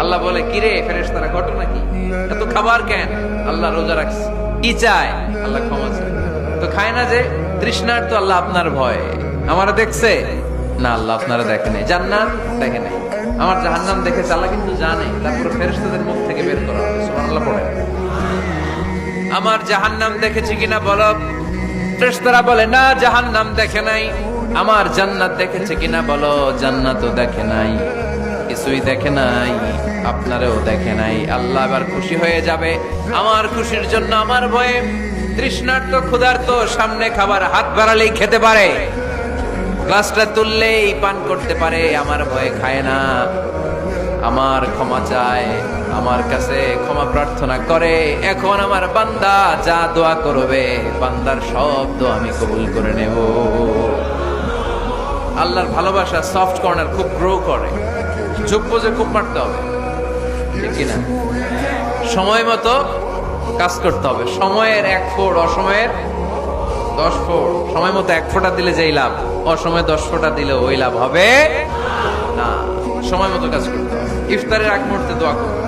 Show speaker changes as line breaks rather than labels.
আল্লাহ বলে, কিরে ফেরেশতারা, ঘটনা কি? এত খাবার কেন? আল্লাহ রোজা রাখছে। কি চায়? আল্লাহ ক্ষমা চায়। তো খায় না যে তৃষ্ণার, তো আল্লাহ আপনার ভয়। আমারা দেখছে না, আল্লাহ আপনারা দেখে নাই। জান্নাত দেখে নাই, আমার জাহান্নাম দেখেছে আল্লাহ কিন্তু জানে। তারপরে ফেরেশতাদের মুখ থেকে বের করা হবে। সুবহানাল্লাহ পড়ে। আমার জাহান্নাম দেখেছি কিনা বলো। ফেরেশতারা বলে, না জাহান্নাম দেখে নাই। আমার জান্নাত দেখেছে কিনা বলো। জান্নাতও দেখে নাই, কিছুই দেখে নাই, আপনারেও দেখে নাই। আল্লাহ এবার খুশি হয়ে যাবে। আমার খুশির জন্য আমার ভয়ে তৃষ্ণার্ত ক্ষুধার্ত সামনে খাবার হাত বাড়ালেই খেতে পারে, গ্লাসটা তুললেই পান করতে পারে, আমার ভয়ে খায় না। আমার ক্ষমা চায়, আমার কাছে ক্ষমা প্রার্থনা করে। এখন আমার বান্দা যা দোয়া করবে, বান্দার সব দোয়া আমি কবুল করে নেব। আল্লাহর ভালোবাসা সফট কর্নার খুব গ্রো করে। যোগ্য যে খুব মারতে হবে, ঠিক কিনা? সময় মতো কাজ করতে হবে। সময়ের 1 ফোঁট, অসময়ের 10 ফোঁট। সময় মতো 1 ফোঁটা দিলে যেই লাভ, অসময়ে 10 ফোঁটা দিলে ওই লাভ হবে না। সময় মতো কাজ করতে হবে। ইফতারের আগ মুহূর্তে দোয়া করবে,